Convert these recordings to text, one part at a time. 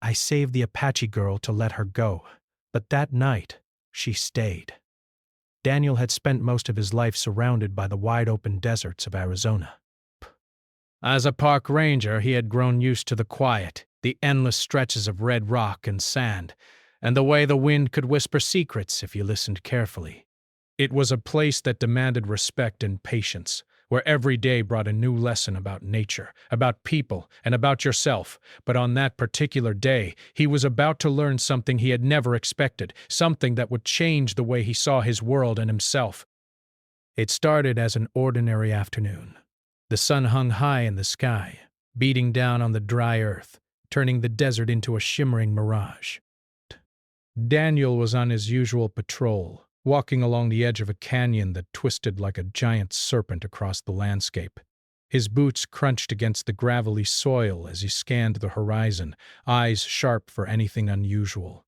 I saved the Apache girl to let her go, but that night, she stayed. Daniel had spent most of his life surrounded by the wide-open deserts of Arizona. As a park ranger, he had grown used to the quiet, the endless stretches of red rock and sand, and the way the wind could whisper secrets if you listened carefully. It was a place that demanded respect and patience, where every day brought a new lesson about nature, about people, and about yourself. But on that particular day, he was about to learn something he had never expected, something that would change the way he saw his world and himself. It started as an ordinary afternoon. The sun hung high in the sky, beating down on the dry earth, turning the desert into a shimmering mirage. Daniel was on his usual patrol, walking along the edge of a canyon that twisted like a giant serpent across the landscape. His boots crunched against the gravelly soil as he scanned the horizon, eyes sharp for anything unusual.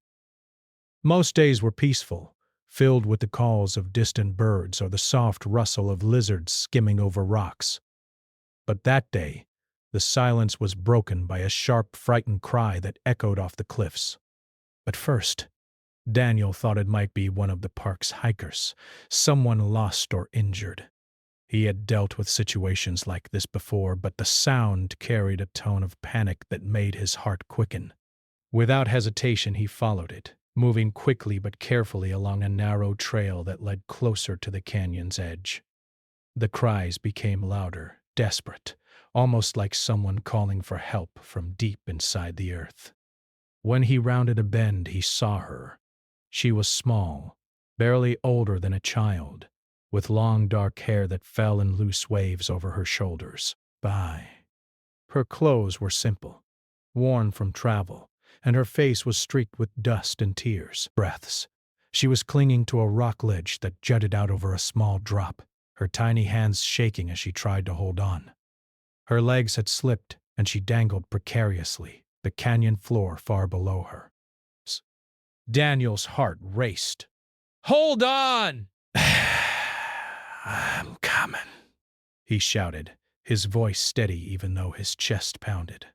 Most days were peaceful, filled with the calls of distant birds or the soft rustle of lizards skimming over rocks. But that day, the silence was broken by a sharp, frightened cry that echoed off the cliffs. At first, Daniel thought it might be one of the park's hikers, someone lost or injured. He had dealt with situations like this before, but the sound carried a tone of panic that made his heart quicken. Without hesitation, he followed it, moving quickly but carefully along a narrow trail that led closer to the canyon's edge. The cries became louder, desperate, almost like someone calling for help from deep inside the earth. When he rounded a bend, he saw her. She was small, barely older than a child, with long dark hair that fell in loose waves over her shoulders. Her clothes were simple, worn from travel, and her face was streaked with dust and tears. Breaths. She was clinging to a rock ledge that jutted out over a small drop, her tiny hands shaking as she tried to hold on. Her legs had slipped, and she dangled precariously, the canyon floor far below her. Daniel's heart raced. "Hold on!" "I'm coming," he shouted, his voice steady even though his chest pounded.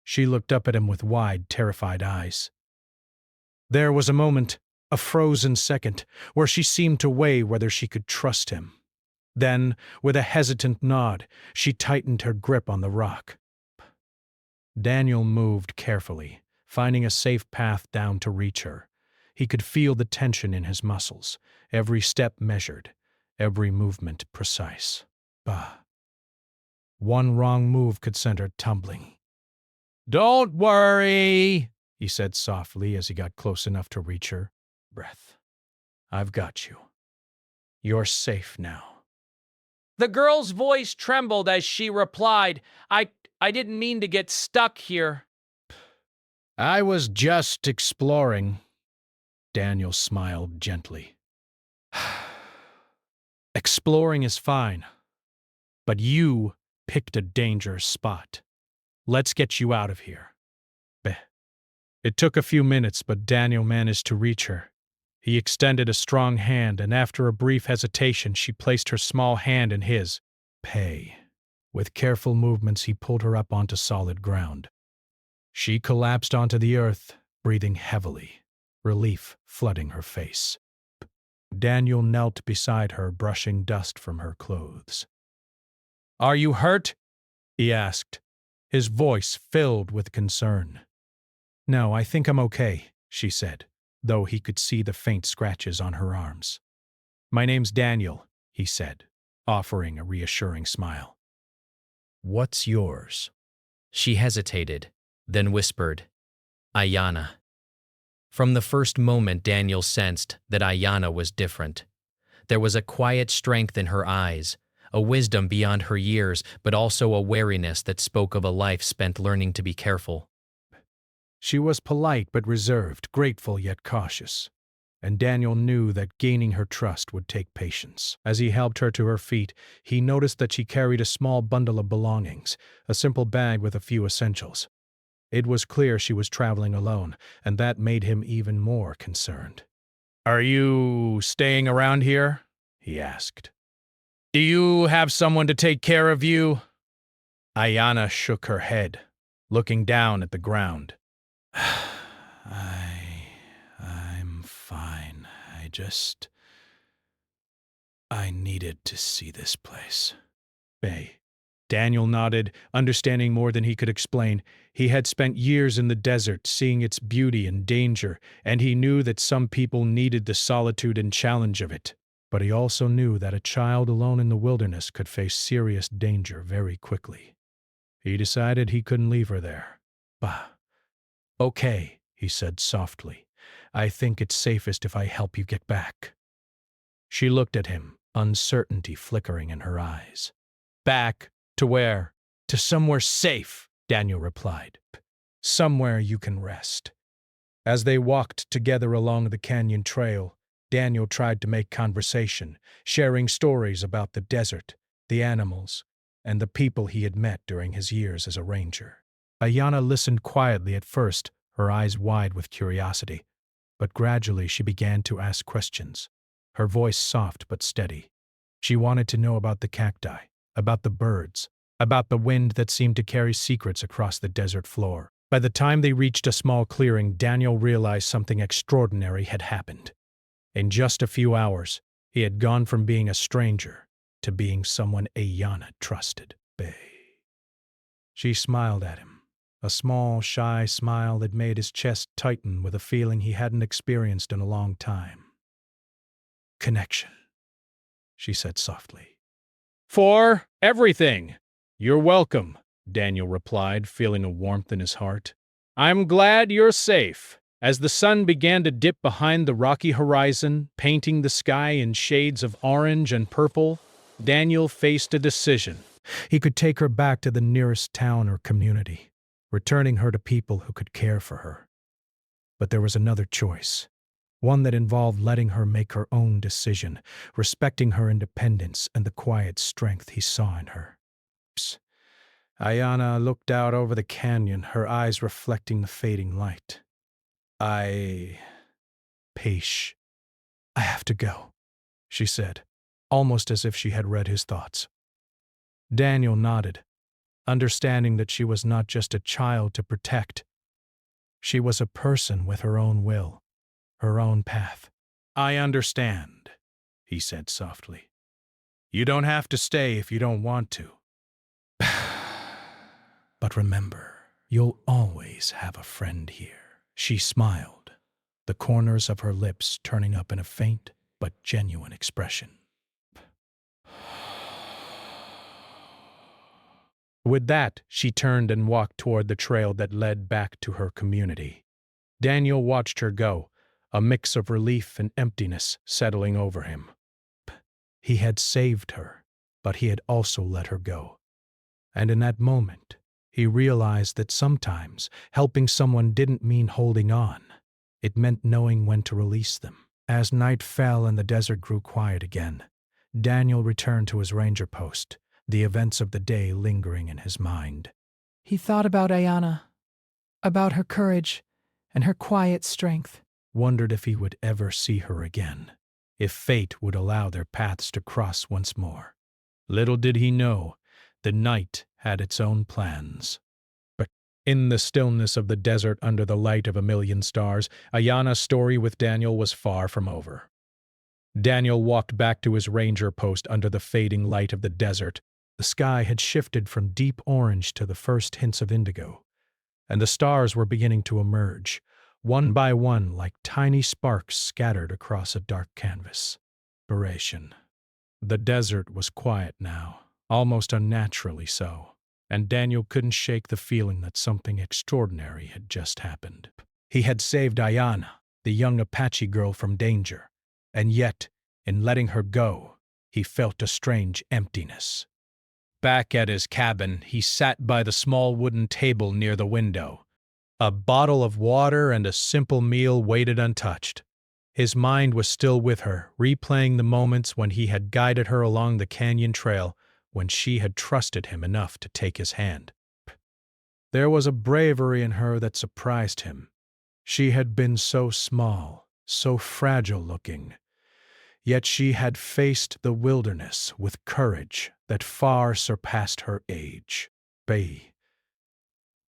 She looked up at him with wide, terrified eyes. There was a moment, a frozen second, where she seemed to weigh whether she could trust him. Then, with a hesitant nod, she tightened her grip on the rock. Daniel moved carefully, finding a safe path down to reach her. He could feel the tension in his muscles, every step measured, every movement precise. One wrong move could send her tumbling. "Don't worry," he said softly as he got close enough to reach her. "Breath. I've got you. You're safe now." The girl's voice trembled as she replied, I didn't mean to get stuck here." "I was just exploring." Daniel smiled gently. "Exploring is fine, but you picked a dangerous spot. Let's get you out of here." It took a few minutes, but Daniel managed to reach her. He extended a strong hand, and after a brief hesitation, she placed her small hand in his. With careful movements, he pulled her up onto solid ground. She collapsed onto the earth, breathing heavily, relief flooding her face. Daniel knelt beside her, brushing dust from her clothes. "Are you hurt?" he asked, his voice filled with concern. "No, I think I'm okay," she said, though he could see the faint scratches on her arms. "My name's Daniel," he said, offering a reassuring smile. "What's yours?" She hesitated, then whispered, "Ayanna." From the first moment, Daniel sensed that Ayanna was different. There was a quiet strength in her eyes, a wisdom beyond her years, but also a wariness that spoke of a life spent learning to be careful. She was polite but reserved, grateful yet cautious, and Daniel knew that gaining her trust would take patience. As he helped her to her feet, he noticed that she carried a small bundle of belongings, a simple bag with a few essentials. It was clear she was traveling alone, and that made him even more concerned. "Are you staying around here?" he asked. "Do you have someone to take care of you?" Ayanna shook her head, looking down at the ground. I'm fine. I needed to see this place. Bay. Daniel nodded, understanding more than he could explain. He had spent years in the desert, seeing its beauty and danger, and he knew that some people needed the solitude and challenge of it. But he also knew that a child alone in the wilderness could face serious danger very quickly. He decided he couldn't leave her there. Bah. Okay, he said softly. I think it's safest if I help you get back. She looked at him, uncertainty flickering in her eyes. Back? To where? To somewhere safe, Daniel replied. Somewhere you can rest. As they walked together along the canyon trail, Daniel tried to make conversation, sharing stories about the desert, the animals, and the people he had met during his years as a ranger. Ayanna listened quietly at first, her eyes wide with curiosity, but gradually she began to ask questions, her voice soft but steady. She wanted to know about the cacti, about the birds, about the wind that seemed to carry secrets across the desert floor. By the time they reached a small clearing, Daniel realized something extraordinary had happened. In just a few hours, he had gone from being a stranger to being someone Ayanna trusted. Bay. She smiled at him, a small, shy smile that made his chest tighten with a feeling he hadn't experienced in a long time. Connection, she said softly. For everything. You're welcome, Daniel replied, feeling a warmth in his heart. I'm glad you're safe. As the sun began to dip behind the rocky horizon, painting the sky in shades of orange and purple, Daniel faced a decision. He could take her back to the nearest town or community, returning her to people who could care for her. But there was another choice, one that involved letting her make her own decision, respecting her independence and the quiet strength he saw in her. Ayanna looked out over the canyon, her eyes reflecting the fading light. Paige, I have to go, she said, almost as if she had read his thoughts. Daniel nodded, understanding that she was not just a child to protect. She was a person with her own will, her own path. I understand, he said softly. You don't have to stay if you don't want to. But remember, you'll always have a friend here. She smiled, the corners of her lips turning up in a faint but genuine expression. With that, she turned and walked toward the trail that led back to her community. Daniel watched her go, a mix of relief and emptiness settling over him. He had saved her, but he had also let her go. And in that moment, he realized that sometimes helping someone didn't mean holding on. It meant knowing when to release them. As night fell and the desert grew quiet again, Daniel returned to his ranger post, the events of the day lingering in his mind. He thought about Ayanna, about her courage and her quiet strength, wondered if he would ever see her again, if fate would allow their paths to cross once more. Little did he know, the night had its own plans. But in the stillness of the desert under the light of a million stars, Ayanna's story with Daniel was far from over. Daniel walked back to his ranger post under the fading light of the desert. The sky had shifted from deep orange to the first hints of indigo, and the stars were beginning to emerge, one by one like tiny sparks scattered across a dark canvas. Narration. The desert was quiet now, almost unnaturally so, and Daniel couldn't shake the feeling that something extraordinary had just happened. He had saved Ayanna, the young Apache girl, from danger, and yet, in letting her go, he felt a strange emptiness. Back at his cabin, he sat by the small wooden table near the window. A bottle of water and a simple meal waited untouched. His mind was still with her, replaying the moments when he had guided her along the canyon trail, when she had trusted him enough to take his hand. There was a bravery in her that surprised him. She had been so small, so fragile-looking, yet she had faced the wilderness with courage that far surpassed her age.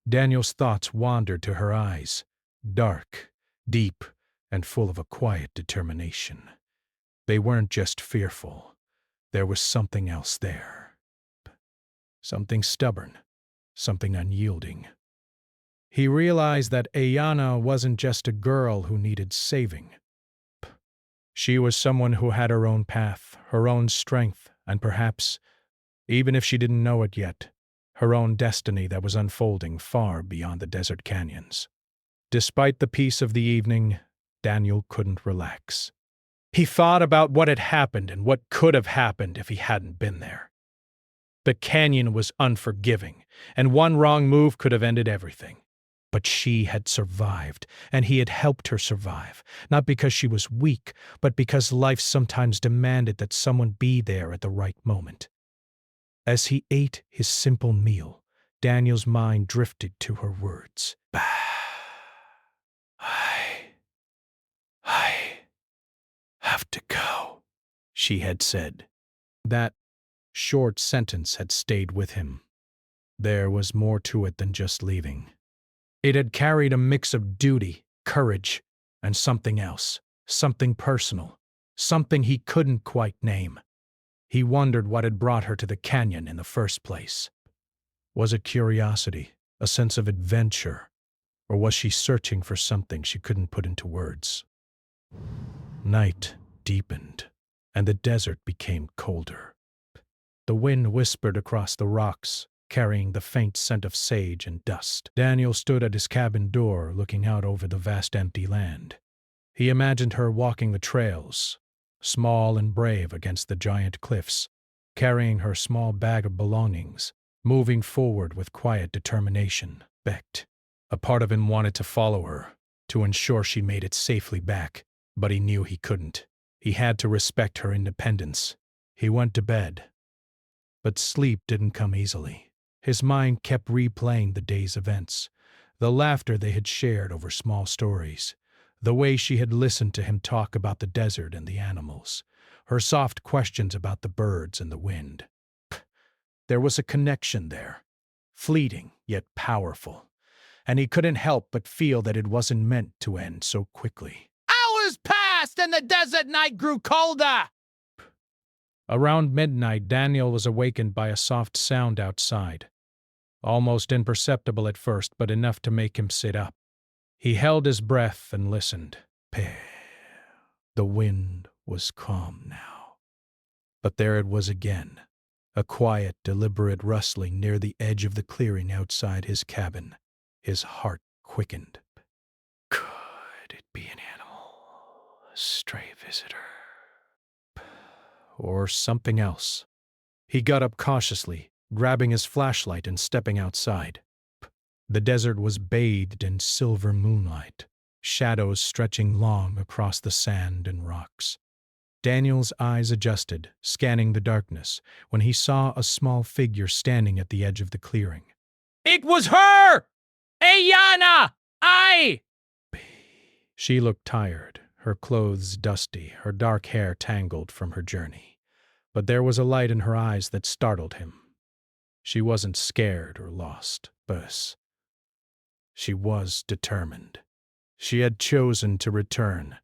Daniel's thoughts wandered to her eyes, dark, deep, and full of a quiet determination. They weren't just fearful. There was something else there. Something stubborn, something unyielding. He realized that Ayana wasn't just a girl who needed saving. She was someone who had her own path, her own strength, and perhaps, even if she didn't know it yet, her own destiny that was unfolding far beyond the desert canyons. Despite the peace of the evening, Daniel couldn't relax. He thought about what had happened and what could have happened if he hadn't been there. The canyon was unforgiving, and one wrong move could have ended everything. But she had survived, and he had helped her survive, not because she was weak, but because life sometimes demanded that someone be there at the right moment. As he ate his simple meal, Daniel's mind drifted to her words. I have to go, she had said. That short sentence had stayed with him. There was more to it than just leaving. It had carried a mix of duty, courage, and something else, something personal, something he couldn't quite name. He wondered what had brought her to the canyon in the first place. Was it curiosity, a sense of adventure, or was she searching for something she couldn't put into words? Night deepened, and the desert became colder. The wind whispered across the rocks, carrying the faint scent of sage and dust. Daniel stood at his cabin door, looking out over the vast empty land. He imagined her walking the trails, small and brave against the giant cliffs, carrying her small bag of belongings, moving forward with quiet determination. Becked. A part of him wanted to follow her, to ensure she made it safely back, but he knew he couldn't. He had to respect her independence. He went to bed. But sleep didn't come easily. His mind kept replaying the day's events, the laughter they had shared over small stories, the way she had listened to him talk about the desert and the animals, her soft questions about the birds and the wind. There was a connection there, fleeting yet powerful, and he couldn't help but feel that it wasn't meant to end so quickly. Hours passed and the desert night grew colder. Around midnight, Daniel was awakened by a soft sound outside. Almost imperceptible at first, but enough to make him sit up. He held his breath and listened. The wind was calm now. But there it was again, a quiet, deliberate rustling near the edge of the clearing outside his cabin. His heart quickened. Could it be an animal? A stray visitor? Or something else? He got up cautiously, grabbing his flashlight and stepping outside. The desert was bathed in silver moonlight, shadows stretching long across the sand and rocks. Daniel's eyes adjusted, scanning the darkness, when he saw a small figure standing at the edge of the clearing. It was her! Ayana! She looked tired, her clothes dusty, her dark hair tangled from her journey. But there was a light in her eyes that startled him. She wasn't scared or lost, but she was determined. She had chosen to return,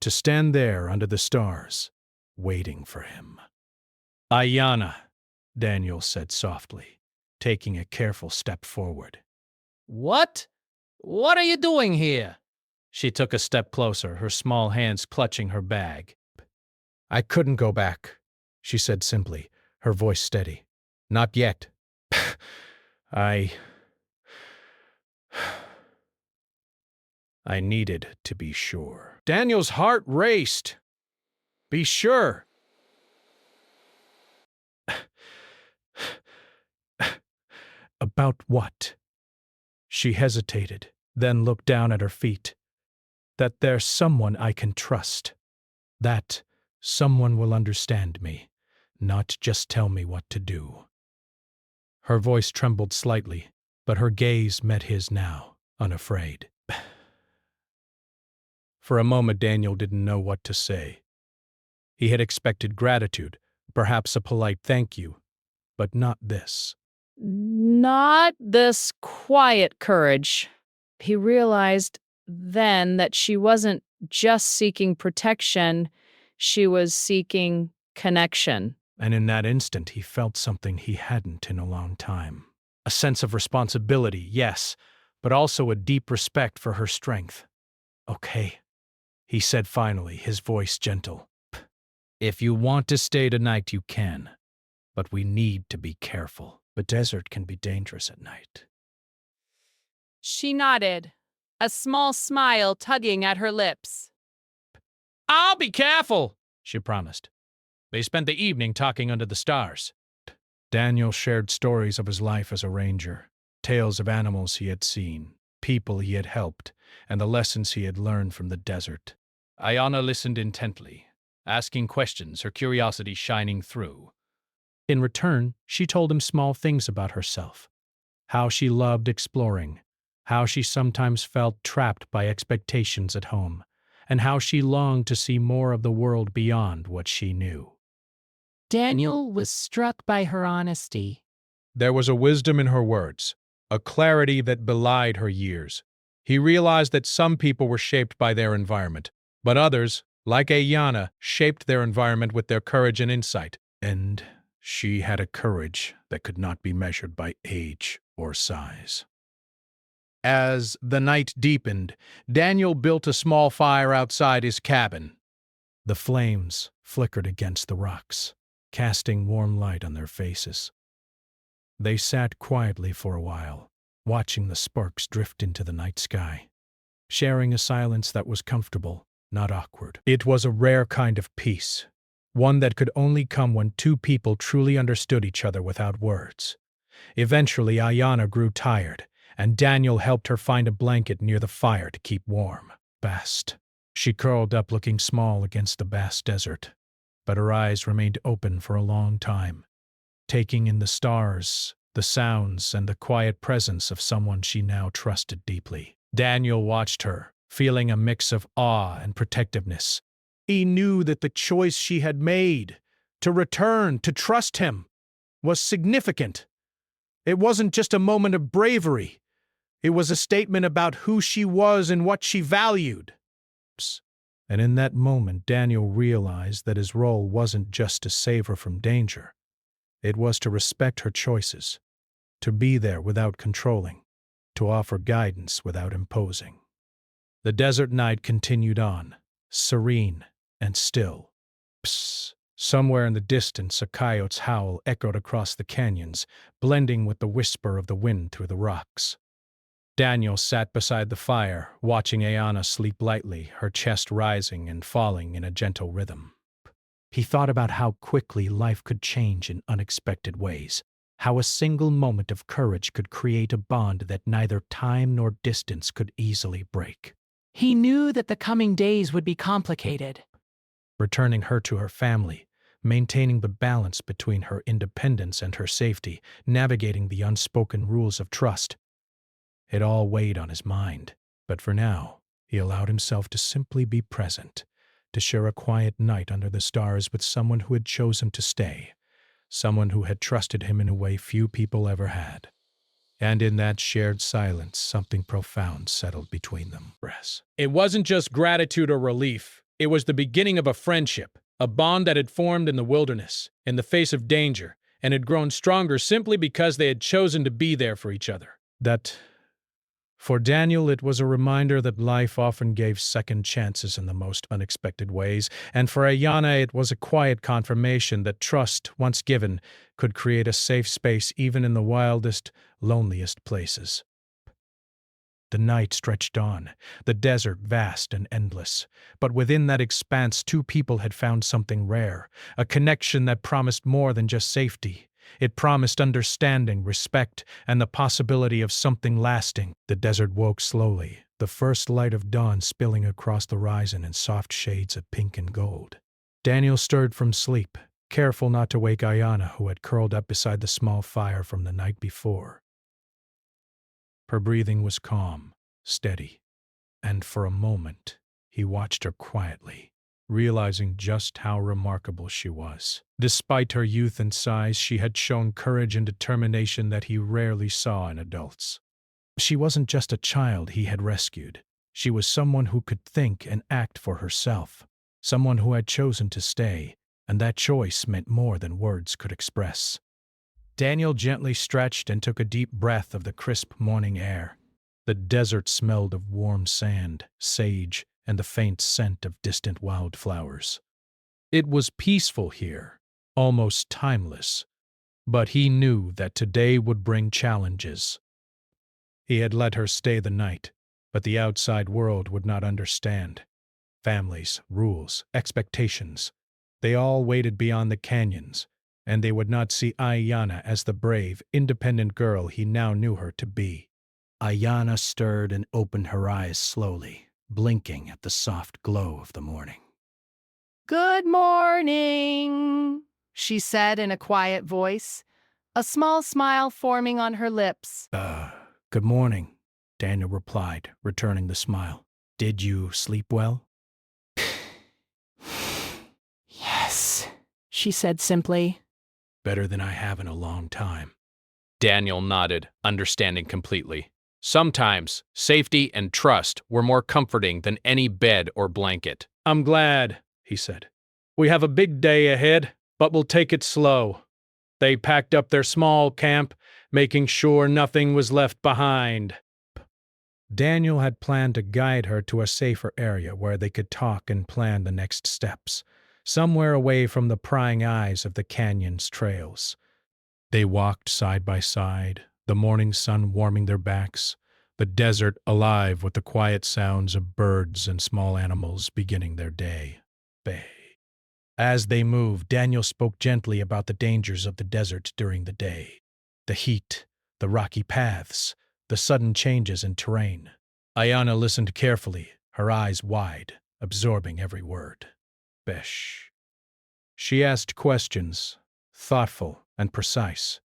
to stand there under the stars, waiting for him. Ayana, Daniel said softly, taking a careful step forward. What? What are you doing here? She took a step closer, her small hands clutching her bag. I couldn't go back, she said simply, her voice steady. Not yet. I needed to be sure. Daniel's heart raced. Be sure. About what? She hesitated, then looked down at her feet. That there's someone I can trust. That someone will understand me, not just tell me what to do. Her voice trembled slightly, but her gaze met his now, unafraid. For a moment, Daniel didn't know what to say. He had expected gratitude, perhaps a polite thank you, but not this. Not this quiet courage. He realized then that she wasn't just seeking protection, she was seeking connection. And in that instant, he felt something he hadn't in a long time. A sense of responsibility, yes, but also a deep respect for her strength. Okay, he said finally, his voice gentle. If you want to stay tonight, you can. But we need to be careful. The desert can be dangerous at night. She nodded, a small smile tugging at her lips. I'll be careful, she promised. They spent the evening talking under the stars. Daniel shared stories of his life as a ranger, tales of animals he had seen, people he had helped, and the lessons he had learned from the desert. Ayana listened intently, asking questions, her curiosity shining through. In return, she told him small things about herself, how she loved exploring, how she sometimes felt trapped by expectations at home, and how she longed to see more of the world beyond what she knew. Daniel was struck by her honesty. There was a wisdom in her words, a clarity that belied her years. He realized that some people were shaped by their environment, but others, like Ayana, shaped their environment with their courage and insight. And she had a courage that could not be measured by age or size. As the night deepened, Daniel built a small fire outside his cabin. The flames flickered against the rocks, casting warm light on their faces. They sat quietly for a while, watching the sparks drift into the night sky, sharing a silence that was comfortable, not awkward. It was a rare kind of peace, one that could only come when two people truly understood each other without words. Eventually, Ayana grew tired, and Daniel helped her find a blanket near the fire to keep warm. Bast. She curled up looking small against the vast desert, but her eyes remained open for a long time, taking in the stars, the sounds, and the quiet presence of someone she now trusted deeply. Daniel watched her, feeling a mix of awe and protectiveness. He knew that the choice she had made, to return, to trust him, was significant. It wasn't just a moment of bravery. It was a statement about who she was and what she valued. And in that moment, Daniel realized that his role wasn't just to save her from danger. It was to respect her choices, to be there without controlling, to offer guidance without imposing. The desert night continued on, serene and still. Somewhere in the distance, a coyote's howl echoed across the canyons, blending with the whisper of the wind through the rocks. Daniel sat beside the fire, watching Ayana sleep lightly, her chest rising and falling in a gentle rhythm. He thought about how quickly life could change in unexpected ways, how a single moment of courage could create a bond that neither time nor distance could easily break. He knew that the coming days would be complicated. Returning her to her family, maintaining the balance between her independence and her safety, navigating the unspoken rules of trust. It all weighed on his mind, but for now, he allowed himself to simply be present, to share a quiet night under the stars with someone who had chosen to stay, someone who had trusted him in a way few people ever had. And in that shared silence, something profound settled between them. It wasn't just gratitude or relief. It was the beginning of a friendship, a bond that had formed in the wilderness, in the face of danger, and had grown stronger simply because they had chosen to be there for each other. For Daniel, it was a reminder that life often gave second chances in the most unexpected ways, and for Ayana, it was a quiet confirmation that trust, once given, could create a safe space even in the wildest, loneliest places. The night stretched on, the desert vast and endless, but within that expanse, two people had found something rare, a connection that promised more than just safety. It promised understanding, respect, and the possibility of something lasting. The desert woke slowly, the first light of dawn spilling across the horizon in soft shades of pink and gold. Daniel stirred from sleep, careful not to wake Ayana, who had curled up beside the small fire from the night before. Her breathing was calm, steady, and for a moment he watched her quietly, realizing just how remarkable she was. Despite her youth and size, she had shown courage and determination that he rarely saw in adults. She wasn't just a child he had rescued. She was someone who could think and act for herself, someone who had chosen to stay, and that choice meant more than words could express. Daniel gently stretched and took a deep breath of the crisp morning air. The desert smelled of warm sand, sage, and the faint scent of distant wildflowers. It was peaceful here, almost timeless, but he knew that today would bring challenges. He had let her stay the night, but the outside world would not understand. Families, rules, expectations, they all waited beyond the canyons, and they would not see Ayanna as the brave, independent girl he now knew her to be. Ayanna stirred and opened her eyes slowly, blinking at the soft glow of the morning. "Good morning," she said in a quiet voice, a small smile forming on her lips. Good morning, Daniel replied, returning the smile. Did you sleep well? "Yes," she said simply. Better than I have in a long time. Daniel nodded, understanding completely. Sometimes safety and trust were more comforting than any bed or blanket. I'm glad, he said. We have a big day ahead, but we'll take it slow. They packed up their small camp, making sure nothing was left behind. Daniel had planned to guide her to a safer area where they could talk and plan the next steps, somewhere away from the prying eyes of the canyon's trails. They walked side by side, the morning sun warming their backs, the desert alive with the quiet sounds of birds and small animals beginning their day. As they moved, Daniel spoke gently about the dangers of the desert during the day. The heat, the rocky paths, the sudden changes in terrain. Ayanna listened carefully, her eyes wide, absorbing every word. Besh. She asked questions, thoughtful and precise,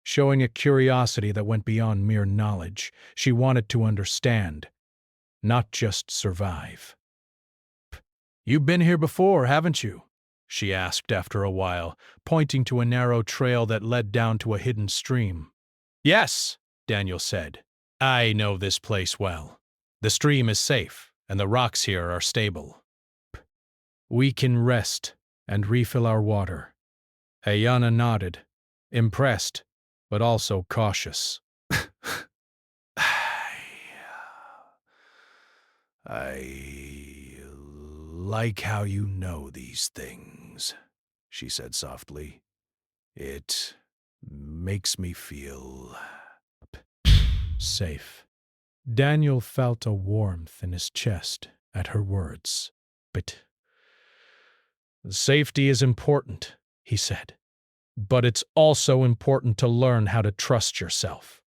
showing a curiosity that went beyond mere knowledge. She wanted to understand, not just survive. You've been here before, haven't you? She asked after a while, pointing to a narrow trail that led down to a hidden stream. Yes, Daniel said. I know this place well. The stream is safe, and the rocks here are stable. We can rest and refill our water. Ayanna nodded, impressed, but also cautious. I like how you know these things, she said softly. It makes me feel safe. Daniel felt a warmth in his chest at her words. But safety is important, he said. But it's also important to learn how to trust yourself.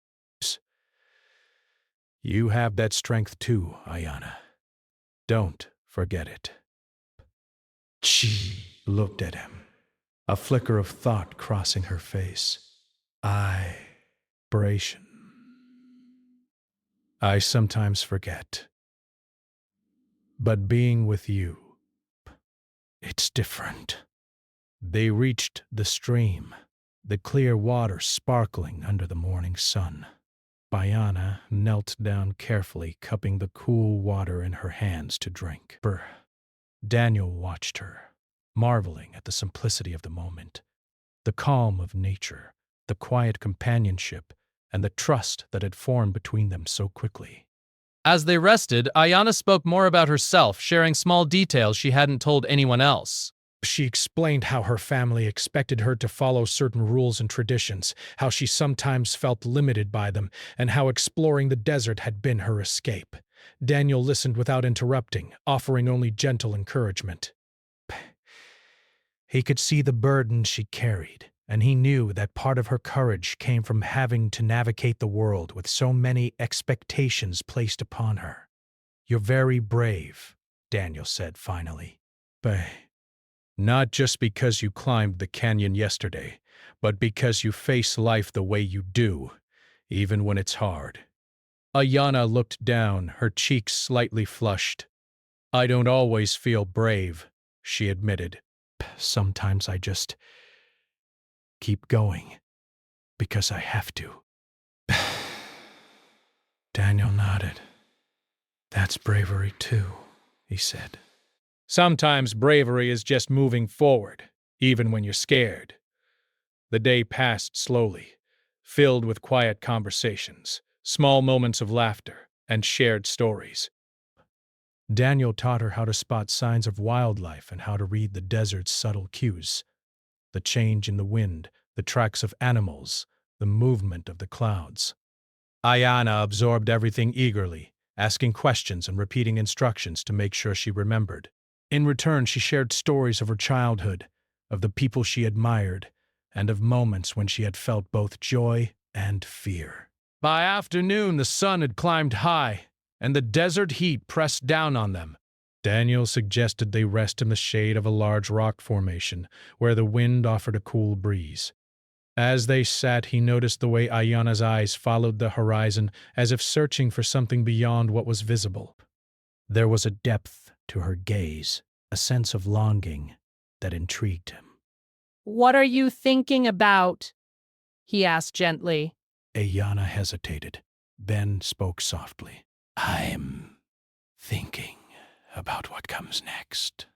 You have that strength too, Ayanna. Don't forget it. She looked at him, a flicker of thought crossing her face. Aberration. I sometimes forget. But being with you, it's different. They reached the stream, the clear water sparkling under the morning sun. Ayanna knelt down carefully, cupping the cool water in her hands to drink. Daniel watched her, marveling at the simplicity of the moment, the calm of nature, the quiet companionship, and the trust that had formed between them so quickly. As they rested, Ayanna spoke more about herself, sharing small details she hadn't told anyone else. She explained how her family expected her to follow certain rules and traditions, how she sometimes felt limited by them, and how exploring the desert had been her escape. Daniel listened without interrupting, offering only gentle encouragement. He could see the burden she carried, and he knew that part of her courage came from having to navigate the world with so many expectations placed upon her. You're very brave, Daniel said finally. Not just because you climbed the canyon yesterday, but because you face life the way you do, even when it's hard. Ayanna looked down, her cheeks slightly flushed. I don't always feel brave, she admitted. Sometimes I just keep going, because I have to. Daniel nodded. That's bravery too, he said. Sometimes bravery is just moving forward, even when you're scared. The day passed slowly, filled with quiet conversations, small moments of laughter, and shared stories. Daniel taught her how to spot signs of wildlife and how to read the desert's subtle cues. The change in the wind, the tracks of animals, the movement of the clouds. Ayana absorbed everything eagerly, asking questions and repeating instructions to make sure she remembered. In return, she shared stories of her childhood, of the people she admired, and of moments when she had felt both joy and fear. By afternoon, the sun had climbed high, and the desert heat pressed down on them. Daniel suggested they rest in the shade of a large rock formation, where the wind offered a cool breeze. As they sat, he noticed the way Ayana's eyes followed the horizon, as if searching for something beyond what was visible. There was a depth to her gaze, a sense of longing that intrigued him. What are you thinking about? He asked gently. Ayana hesitated. Ben spoke softly. I'm thinking about what comes next.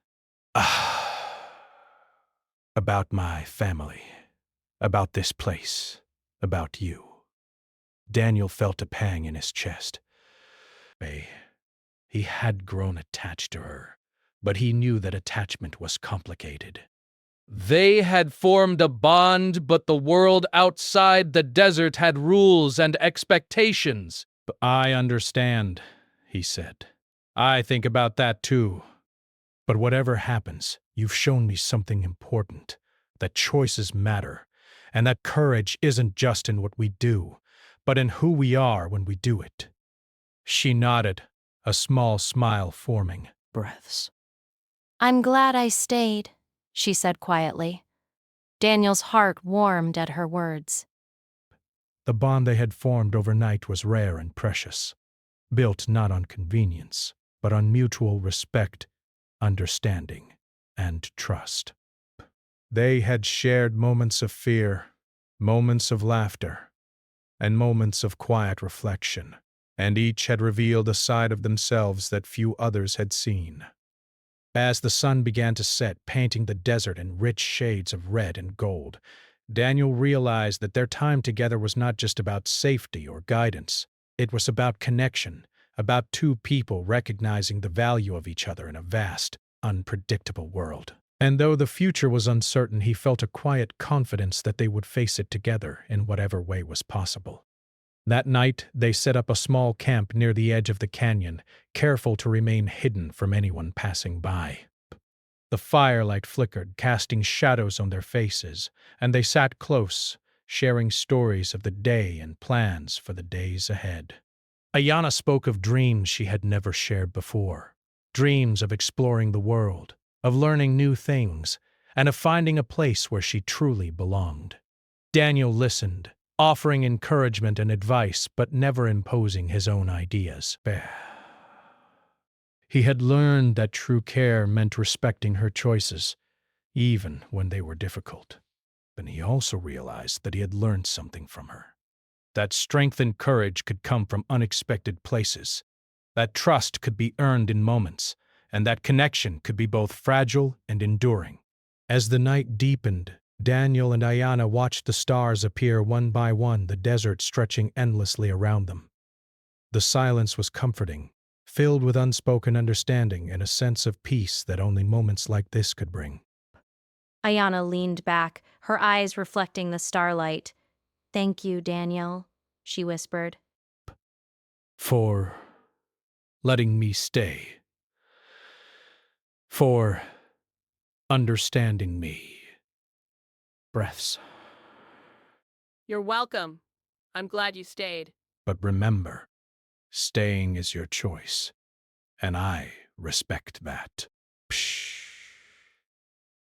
About my family. About this place. About you. Daniel felt a pang in his chest. He had grown attached to her, but he knew that attachment was complicated. They had formed a bond, but the world outside the desert had rules and expectations. I understand, he said. I think about that too. But whatever happens, you've shown me something important, that choices matter, and that courage isn't just in what we do, but in who we are when we do it. She nodded, a small smile forming. Breaths. I'm glad I stayed, she said quietly. Daniel's heart warmed at her words. The bond they had formed overnight was rare and precious, built not on convenience, but on mutual respect, understanding, and trust. They had shared moments of fear, moments of laughter, and moments of quiet reflection, and each had revealed a side of themselves that few others had seen. As the sun began to set, painting the desert in rich shades of red and gold, Daniel realized that their time together was not just about safety or guidance. It was about connection, about two people recognizing the value of each other in a vast, unpredictable world. And though the future was uncertain, he felt a quiet confidence that they would face it together in whatever way was possible. That night, they set up a small camp near the edge of the canyon, careful to remain hidden from anyone passing by. The firelight flickered, casting shadows on their faces, and they sat close, sharing stories of the day and plans for the days ahead. Ayana spoke of dreams she had never shared before, dreams of exploring the world, of learning new things, and of finding a place where she truly belonged. Daniel listened, offering encouragement and advice, but never imposing his own ideas. He had learned that true care meant respecting her choices, even when they were difficult. But he also realized that he had learned something from her. That strength and courage could come from unexpected places, that trust could be earned in moments, and that connection could be both fragile and enduring. As the night deepened, Daniel and Ayana watched the stars appear one by one, the desert stretching endlessly around them. The silence was comforting, filled with unspoken understanding and a sense of peace that only moments like this could bring. Ayana leaned back, her eyes reflecting the starlight. Thank you, Daniel, she whispered. For letting me stay. For understanding me. Breaths. You're welcome. I'm glad you stayed. But remember, staying is your choice, and I respect that. Psh.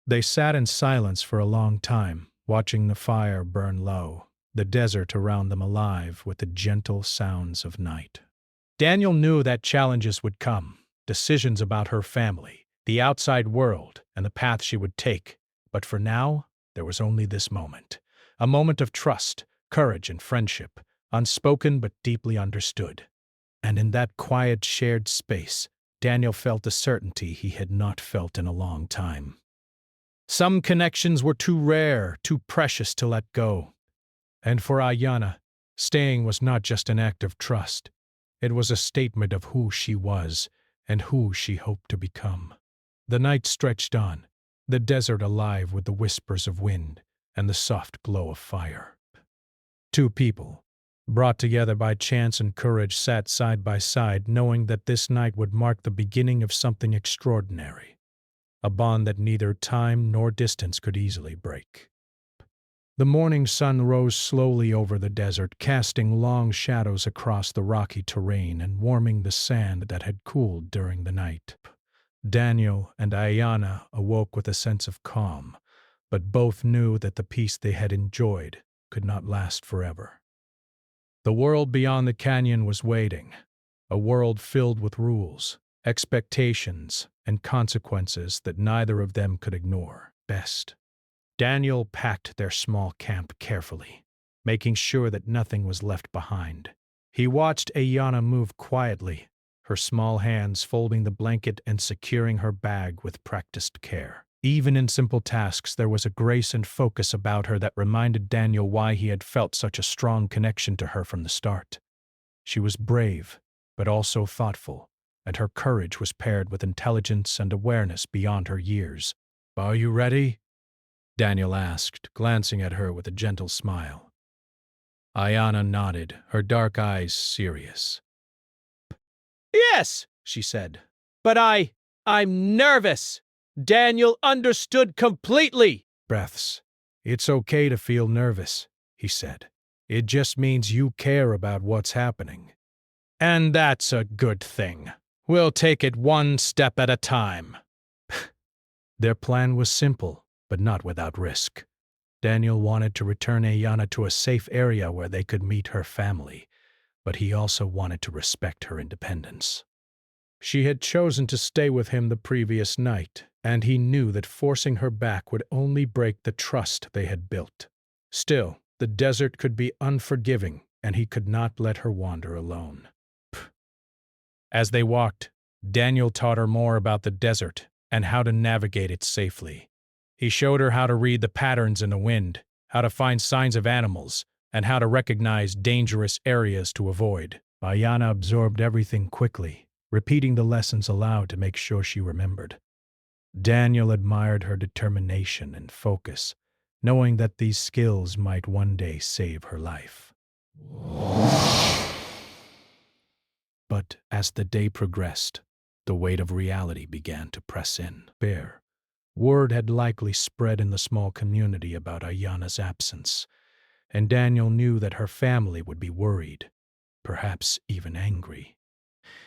They sat in silence for a long time, watching the fire burn low, the desert around them alive with the gentle sounds of night. Daniel knew that challenges would come, decisions about her family, the outside world, and the path she would take. But for now, there was only this moment, a moment of trust, courage, and friendship, unspoken but deeply understood. And in that quiet shared space, Daniel felt a certainty he had not felt in a long time. Some connections were too rare, too precious to let go. And for Ayanna, staying was not just an act of trust. It was a statement of who she was and who she hoped to become. The night stretched on, the desert alive with the whispers of wind and the soft glow of fire. Two people, brought together by chance and courage, sat side by side, knowing that this night would mark the beginning of something extraordinary, a bond that neither time nor distance could easily break. The morning sun rose slowly over the desert, casting long shadows across the rocky terrain and warming the sand that had cooled during the night. Daniel and Ayanna awoke with a sense of calm, but both knew that the peace they had enjoyed could not last forever. The world beyond the canyon was waiting, a world filled with rules, expectations, and consequences that neither of them could ignore. Best. Daniel packed their small camp carefully, making sure that nothing was left behind. He watched Ayanna move quietly, her small hands folding the blanket and securing her bag with practiced care. Even in simple tasks, there was a grace and focus about her that reminded Daniel why he had felt such a strong connection to her from the start. She was brave, but also thoughtful, and her courage was paired with intelligence and awareness beyond her years. "Are you ready?" Daniel asked, glancing at her with a gentle smile. Ayanna nodded, her dark eyes serious. Yes, she said. But I'm nervous. Daniel understood completely. Breaths. "It's okay to feel nervous," he said. "It just means you care about what's happening." And that's a good thing. We'll take it one step at a time. Their plan was simple, but not without risk. Daniel wanted to return Ayanna to a safe area where they could meet her family, but he also wanted to respect her independence. She had chosen to stay with him the previous night, and he knew that forcing her back would only break the trust they had built. Still, the desert could be unforgiving, and he could not let her wander alone. As they walked, Daniel taught her more about the desert and how to navigate it safely. He showed her how to read the patterns in the wind, how to find signs of animals, and how to recognize dangerous areas to avoid. Ayanna absorbed everything quickly, repeating the lessons aloud to make sure she remembered. Daniel admired her determination and focus, knowing that these skills might one day save her life. But as the day progressed, the weight of reality began to press in. Word had likely spread in the small community about Ayanna's absence, and Daniel knew that her family would be worried, perhaps even angry.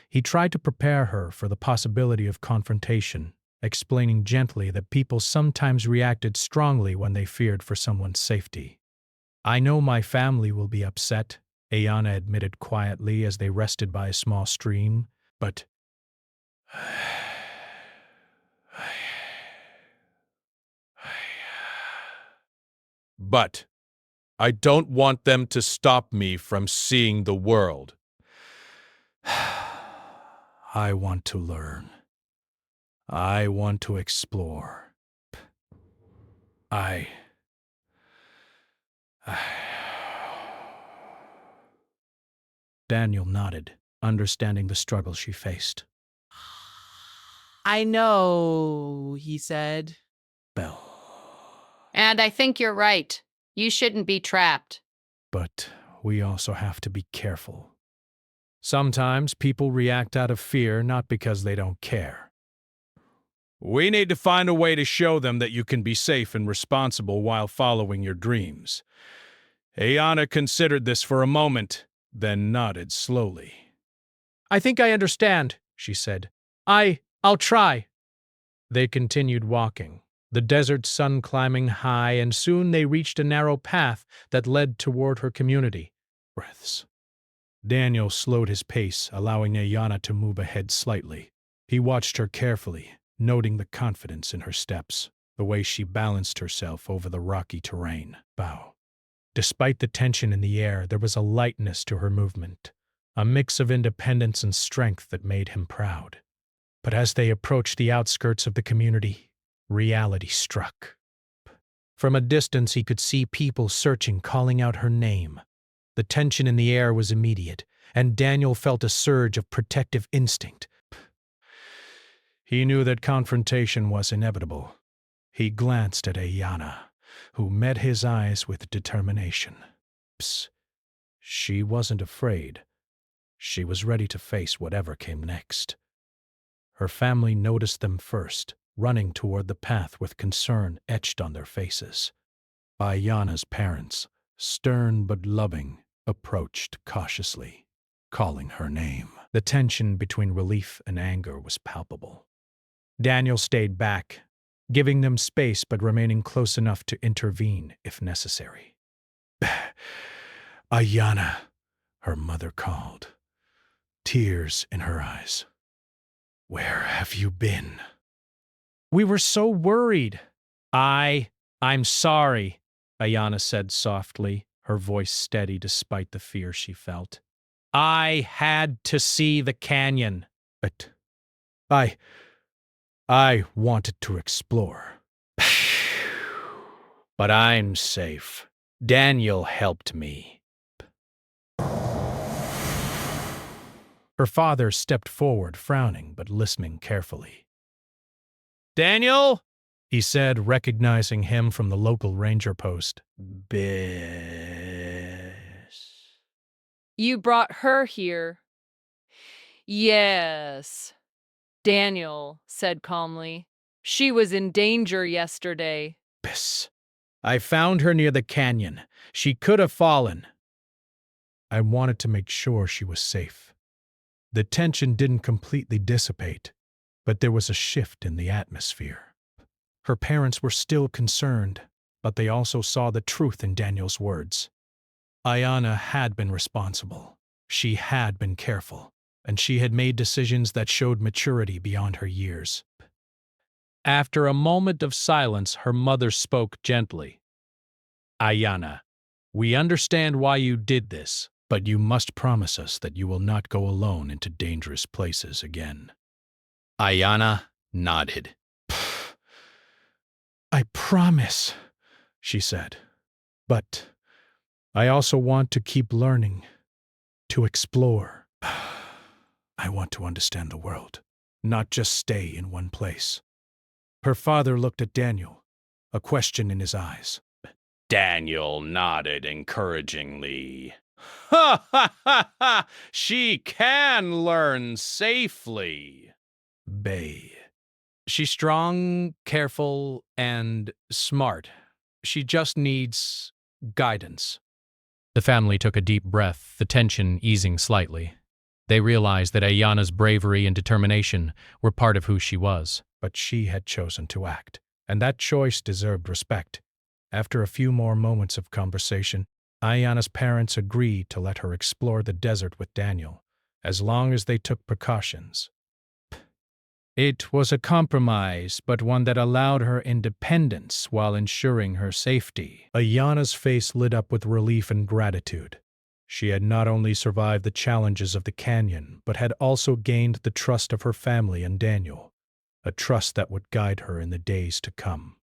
He tried to prepare her for the possibility of confrontation, explaining gently that people sometimes reacted strongly when they feared for someone's safety. "I know my family will be upset," Ayanna admitted quietly as they rested by a small stream, but But I don't want them to stop me from seeing the world. I want to learn. I want to explore. I... Daniel nodded, understanding the struggle she faced. "I know," he said. Bell. And I think you're right. You shouldn't be trapped. But we also have to be careful. Sometimes people react out of fear, not because they don't care. We need to find a way to show them that you can be safe and responsible while following your dreams. Ayanna considered this for a moment, then nodded slowly. "I think I understand," she said. I'll try." They continued walking, the desert sun climbing high, and soon they reached a narrow path that led toward her community. Breaths. Daniel slowed his pace, allowing Ayanna to move ahead slightly. He watched her carefully, noting the confidence in her steps, the way she balanced herself over the rocky terrain. Bow. Despite the tension in the air, there was a lightness to her movement, a mix of independence and strength that made him proud. But as they approached the outskirts of the community, reality struck. From a distance, he could see people searching, calling out her name. The tension in the air was immediate, and Daniel felt a surge of protective instinct. He knew that confrontation was inevitable. He glanced at Ayanna, who met his eyes with determination. She wasn't afraid. She was ready to face whatever came next. Her family noticed them first, running toward the path with concern etched on their faces. Ayanna's parents, stern but loving, approached cautiously, calling her name. The tension between relief and anger was palpable. Daniel stayed back, giving them space but remaining close enough to intervene if necessary. "Ayanna," her mother called, tears in her eyes. "Where have you been?" "We were so worried." I'm sorry," Ayanna said softly, her voice steady despite the fear she felt. "I had to see the canyon." "But I wanted to explore." "But I'm safe. Daniel helped me." Her father stepped forward, frowning but listening carefully. "Daniel?" he said, recognizing him from the local ranger post. "Biss." You brought her here. Yes, Daniel said calmly. She was in danger yesterday. "Biss. I found her near the canyon. She could have fallen." I wanted to make sure she was safe. The tension didn't completely dissipate, but there was a shift in the atmosphere. Her parents were still concerned, but they also saw the truth in Daniel's words. Ayanna had been responsible. She had been careful, and she had made decisions that showed maturity beyond her years. After a moment of silence, her mother spoke gently. "Ayanna, we understand why you did this, but you must promise us that you will not go alone into dangerous places again." Ayanna nodded. "I promise," she said. "But I also want to keep learning, to explore. I want to understand the world, not just stay in one place." Her father looked at Daniel, a question in his eyes. Daniel nodded encouragingly. "Ha ha ha ha! She can learn safely." Bay. "She's strong, careful, and smart. She just needs guidance." The family took a deep breath, the tension easing slightly. They realized that Ayanna's bravery and determination were part of who she was. But she had chosen to act, and that choice deserved respect. After a few more moments of conversation, Ayanna's parents agreed to let her explore the desert with Daniel, as long as they took precautions. It was a compromise, but one that allowed her independence while ensuring her safety. Ayanna's face lit up with relief and gratitude. She had not only survived the challenges of the canyon, but had also gained the trust of her family and Daniel, a trust that would guide her in the days to come.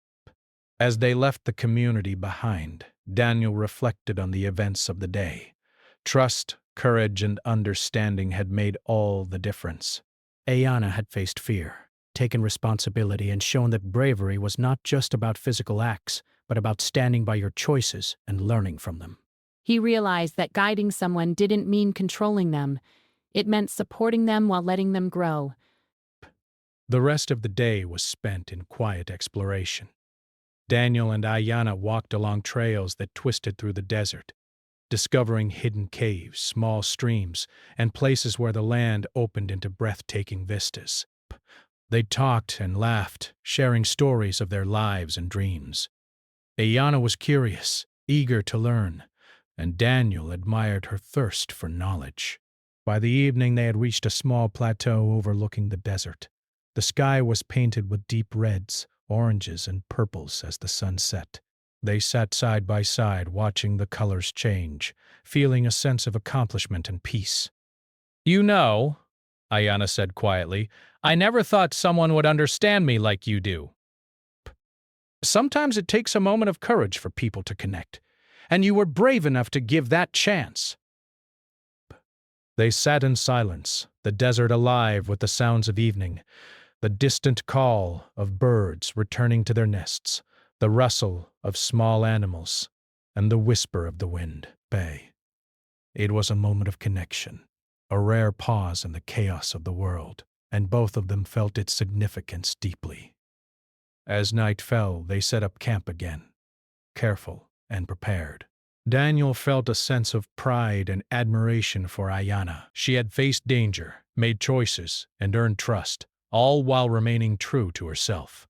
As they left the community behind, Daniel reflected on the events of the day. Trust, courage, and understanding had made all the difference. Ayanna had faced fear, taken responsibility, and shown that bravery was not just about physical acts, but about standing by your choices and learning from them. He realized that guiding someone didn't mean controlling them. It meant supporting them while letting them grow. The rest of the day was spent in quiet exploration. Daniel and Ayanna walked along trails that twisted through the desert, discovering hidden caves, small streams, and places where the land opened into breathtaking vistas. They talked and laughed, sharing stories of their lives and dreams. Ayanna was curious, eager to learn, and Daniel admired her thirst for knowledge. By the evening, they had reached a small plateau overlooking the desert. The sky was painted with deep reds, oranges, and purples as the sun set. They sat side by side, watching the colors change, feeling a sense of accomplishment and peace. You know, Ayana said quietly, I never thought someone would understand me like you do. Sometimes it takes a moment of courage for people to connect, and you were brave enough to give that chance. They sat in silence, the desert alive with the sounds of evening, the distant call of birds returning to their nests, the rustle of small animals, and the whisper of the wind. Bay. It was a moment of connection, a rare pause in the chaos of the world, and both of them felt its significance deeply. As night fell, they set up camp again, careful and prepared. Daniel felt a sense of pride and admiration for Ayana. She had faced danger, made choices, and earned trust, all while remaining true to herself.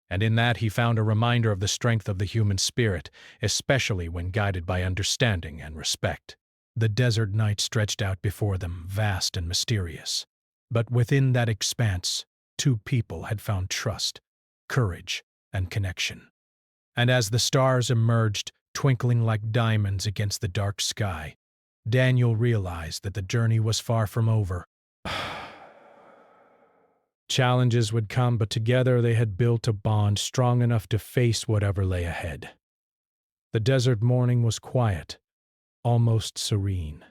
And in that he found a reminder of the strength of the human spirit, especially when guided by understanding and respect. The desert night stretched out before them, vast and mysterious. But within that expanse, two people had found trust, courage, and connection. And as the stars emerged, twinkling like diamonds against the dark sky, Daniel realized that the journey was far from over. Challenges would come, but together they had built a bond strong enough to face whatever lay ahead. The desert morning was quiet, almost serene.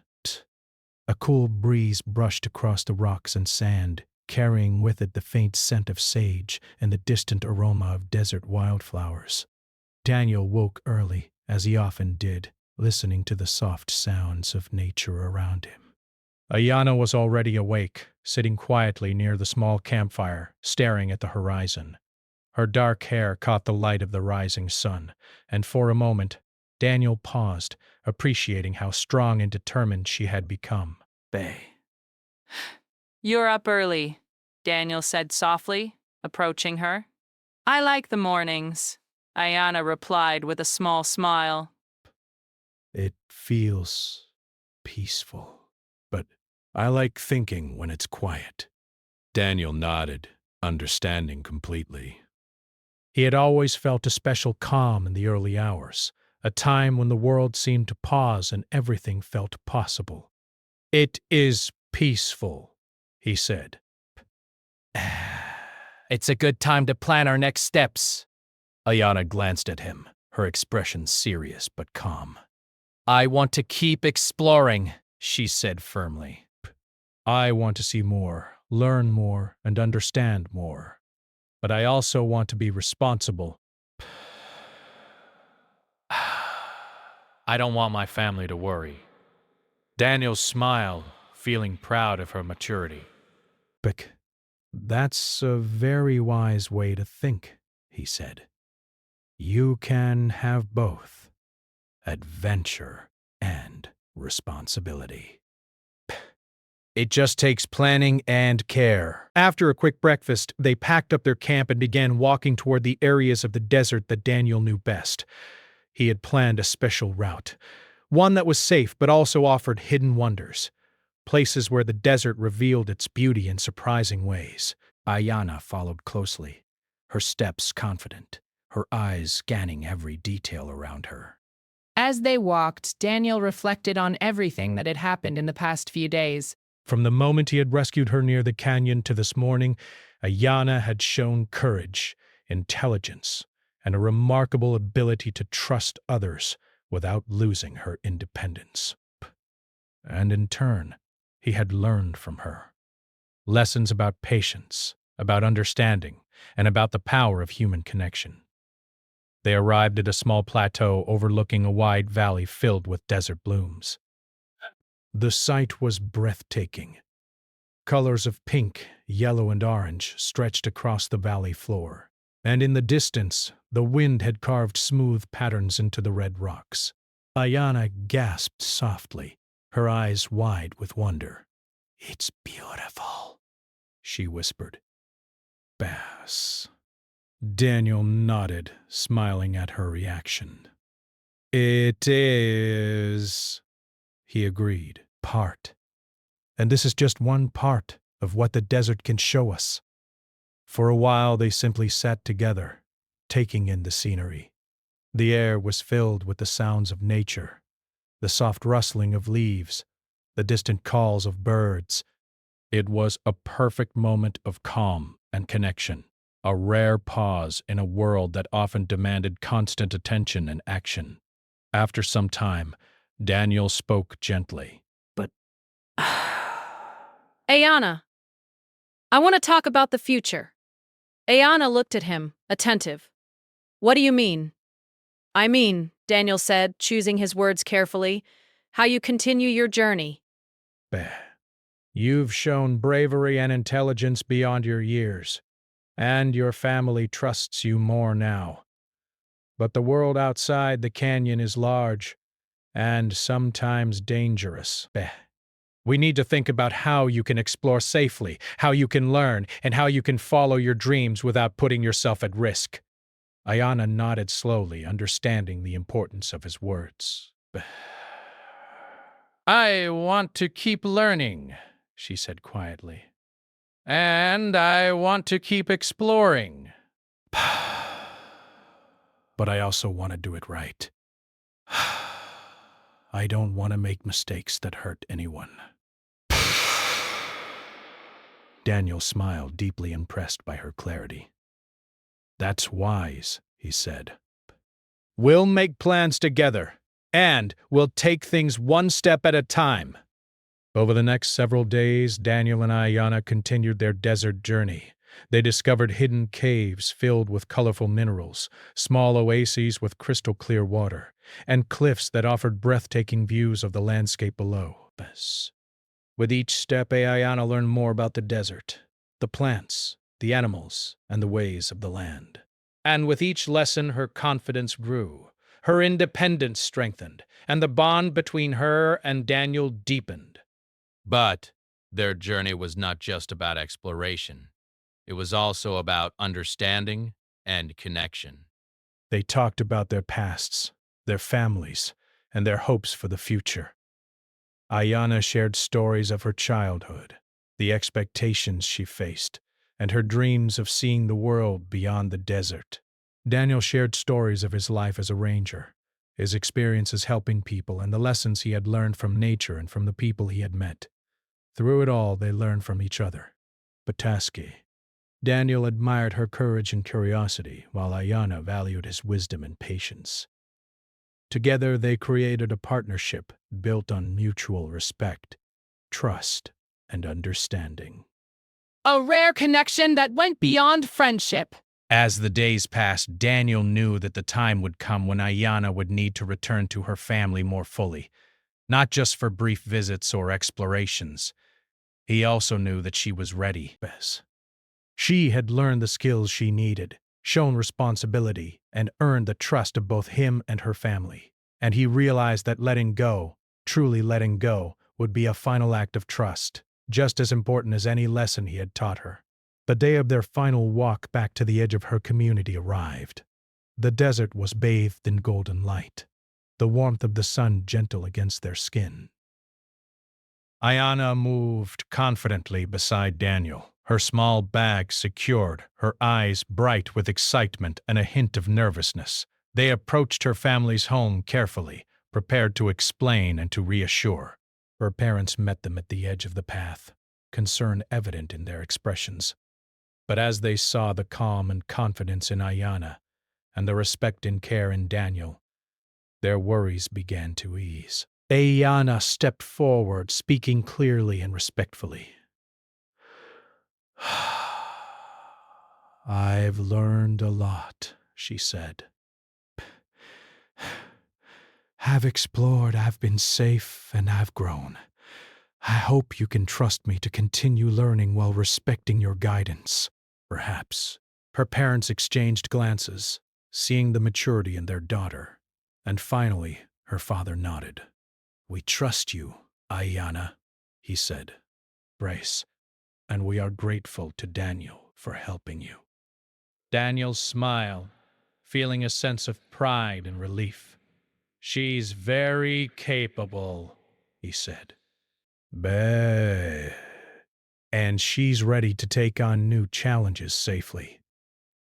A cool breeze brushed across the rocks and sand, carrying with it the faint scent of sage and the distant aroma of desert wildflowers. Daniel woke early, as he often did, listening to the soft sounds of nature around him. Ayana was already awake, sitting quietly near the small campfire, staring at the horizon. Her dark hair caught the light of the rising sun, and for a moment, Daniel paused, appreciating how strong and determined she had become. Bay. You're up early, Daniel said softly, approaching her. I like the mornings, Ayana replied with a small smile. It feels peaceful, but I like thinking when it's quiet. Daniel nodded, understanding completely. He had always felt a special calm in the early hours, a time when the world seemed to pause and everything felt possible. It is peaceful, he said. It's a good time to plan our next steps. Ayana glanced at him, her expression serious but calm. I want to keep exploring, she said firmly. I want to see more, learn more, and understand more. But I also want to be responsible. I don't want my family to worry. Daniel smiled, feeling proud of her maturity. Bick, that's a very wise way to think, he said. You can have both, adventure and responsibility. It just takes planning and care. After a quick breakfast, they packed up their camp and began walking toward the areas of the desert that Daniel knew best. He had planned a special route, one that was safe but also offered hidden wonders, places where the desert revealed its beauty in surprising ways. Ayana followed closely, her steps confident, her eyes scanning every detail around her. As they walked, Daniel reflected on everything that had happened in the past few days. From the moment he had rescued her near the canyon to this morning, Ayana had shown courage, intelligence, and a remarkable ability to trust others without losing her independence. And in turn, he had learned from her lessons about patience, about understanding, and about the power of human connection. They arrived at a small plateau overlooking a wide valley filled with desert blooms. The sight was breathtaking. Colors of pink, yellow, and orange stretched across the valley floor, and in the distance, the wind had carved smooth patterns into the red rocks. Ayana gasped softly, her eyes wide with wonder. "It's beautiful," she whispered. "Bass." Daniel nodded, smiling at her reaction. "It is," he agreed, "part. And this is just one part of what the desert can show us." For a while they simply sat together, taking in the scenery. The air was filled with the sounds of nature, the soft rustling of leaves, the distant calls of birds. It was a perfect moment of calm and connection, a rare pause in a world that often demanded constant attention and action. After some time, Daniel spoke gently. Ayana, I want to talk about the future. Ayana looked at him, attentive. What do you mean? I mean, Daniel said, choosing his words carefully, how you continue your journey. Bah. You've shown bravery and intelligence beyond your years, and your family trusts you more now. But the world outside the canyon is large and sometimes dangerous. Bah. We need to think about how you can explore safely, how you can learn, and how you can follow your dreams without putting yourself at risk. Ayana nodded slowly, understanding the importance of his words. I want to keep learning, she said quietly. And I want to keep exploring. But I also want to do it right. I don't want to make mistakes that hurt anyone. Daniel smiled, deeply impressed by her clarity. That's wise, he said. We'll make plans together, and we'll take things one step at a time. Over the next several days, Daniel and Ayana continued their desert journey. They discovered hidden caves filled with colorful minerals, small oases with crystal clear water, and cliffs that offered breathtaking views of the landscape below. With each step, Ayana learned more about the desert, the plants, the animals, and the ways of the land. And with each lesson, her confidence grew, her independence strengthened, and the bond between her and Daniel deepened. But their journey was not just about exploration. It was also about understanding and connection. They talked about their pasts, their families, and their hopes for the future. Ayana shared stories of her childhood, the expectations she faced, and her dreams of seeing the world beyond the desert. Daniel shared stories of his life as a ranger, his experiences helping people, and the lessons he had learned from nature and from the people he had met. Through it all, they learned from each other. Pataski. Daniel admired her courage and curiosity, while Ayana valued his wisdom and patience. Together, they created a partnership built on mutual respect, trust, and understanding. A rare connection that went beyond friendship. As the days passed, Daniel knew that the time would come when Ayana would need to return to her family more fully, not just for brief visits or explorations. He also knew that she was ready. She had learned the skills she needed, shown responsibility, and earned the trust of both him and her family. And he realized that letting go, truly letting go, would be a final act of trust, just as important as any lesson he had taught her. The day of their final walk back to the edge of her community arrived. The desert was bathed in golden light, the warmth of the sun gentle against their skin. Ayana moved confidently beside Daniel, her small bag secured, her eyes bright with excitement and a hint of nervousness. They approached her family's home carefully, prepared to explain and to reassure. Her parents met them at the edge of the path, concern evident in their expressions. But as they saw the calm and confidence in Ayana, and the respect and care in Daniel, their worries began to ease. Ayana stepped forward, speaking clearly and respectfully. I've learned a lot, she said. I've explored, I've been safe, and I've grown. I hope you can trust me to continue learning while respecting your guidance. Perhaps. Her parents exchanged glances, seeing the maturity in their daughter, and finally her father nodded. We trust you, Ayana, he said. Brace, and we are grateful to Daniel for helping you. Daniel smiled, feeling a sense of pride and relief. She's very capable, he said. Bah. And she's ready to take on new challenges safely.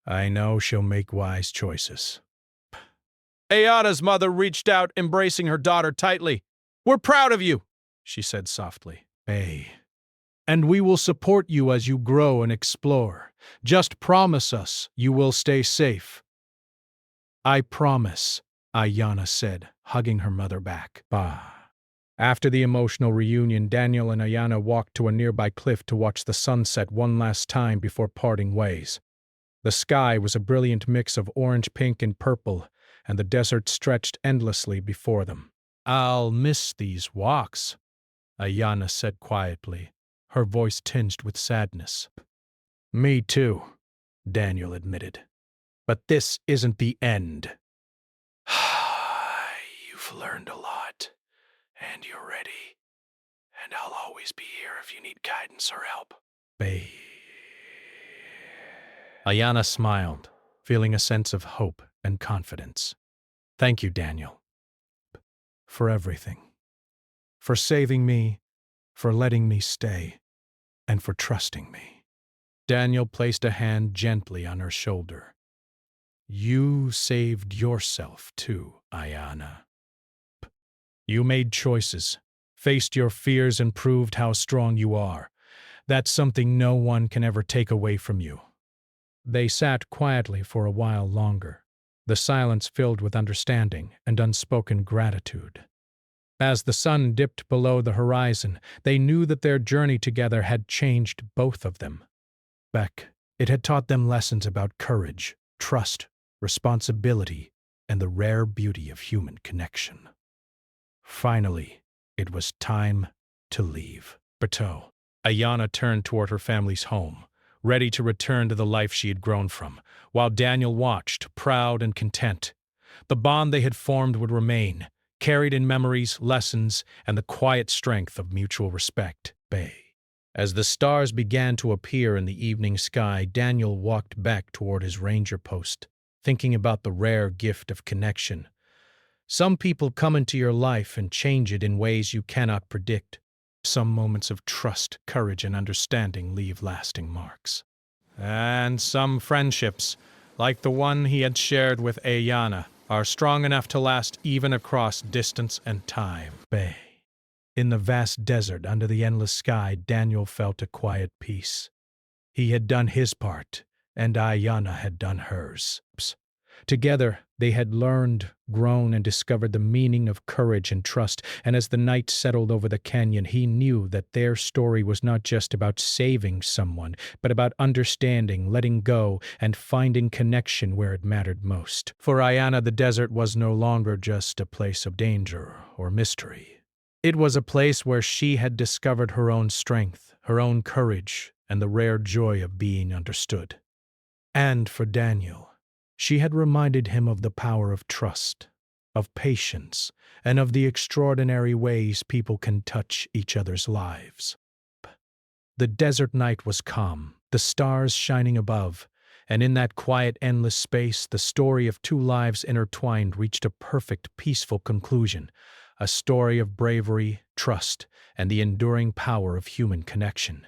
I know she'll make wise choices. Ayana's mother reached out, embracing her daughter tightly. We're proud of you. she said softly. Bay. And we will support you as you grow and explore. Just promise us you will stay safe. I promise, Ayanna said, hugging her mother back. Bah. After the emotional reunion, Daniel and Ayanna walked to a nearby cliff to watch the sunset one last time before parting ways. The sky was a brilliant mix of orange, pink, and purple, and the desert stretched endlessly before them. I'll miss these walks, Ayanna said quietly, her voice tinged with sadness. Me too, Daniel admitted. But this isn't the end. You've learned a lot, and you're ready. And I'll always be here if you need guidance or help. Babe. Ayanna smiled, feeling a sense of hope and confidence. Thank you, Daniel. For everything. For saving me, for letting me stay, and for trusting me. Daniel placed a hand gently on her shoulder. You saved yourself too, Ayanna. You made choices, faced your fears, and proved how strong you are. That's something no one can ever take away from you. They sat quietly for a while longer, the silence filled with understanding and unspoken gratitude. As the sun dipped below the horizon, they knew that their journey together had changed both of them. It had taught them lessons about courage, trust, responsibility, and the rare beauty of human connection. Finally, it was time to leave. Berteau. Ayanna turned toward her family's home, ready to return to the life she had grown from, while Daniel watched, proud and content. The bond they had formed would remain, carried in memories, lessons, and the quiet strength of mutual respect. As the stars began to appear in the evening sky, Daniel walked back toward his ranger post, thinking about the rare gift of connection. Some people come into your life and change it in ways you cannot predict. Some moments of trust, courage, and understanding leave lasting marks. And some friendships, like the one he had shared with Ayanna, are strong enough to last even across distance and time. In the vast desert under the endless sky, Daniel felt a quiet peace. He had done his part, and Ayanna had done hers. Together, they had learned, grown, and discovered the meaning of courage and trust, and as the night settled over the canyon, he knew that their story was not just about saving someone, but about understanding, letting go, and finding connection where it mattered most. For Ayanna, the desert was no longer just a place of danger or mystery. It was a place where she had discovered her own strength, her own courage, and the rare joy of being understood. And for Daniel, she had reminded him of the power of trust, of patience, and of the extraordinary ways people can touch each other's lives. The desert night was calm, the stars shining above, and in that quiet, endless space, the story of two lives intertwined reached a perfect, peaceful conclusion, a story of bravery, trust, and the enduring power of human connection.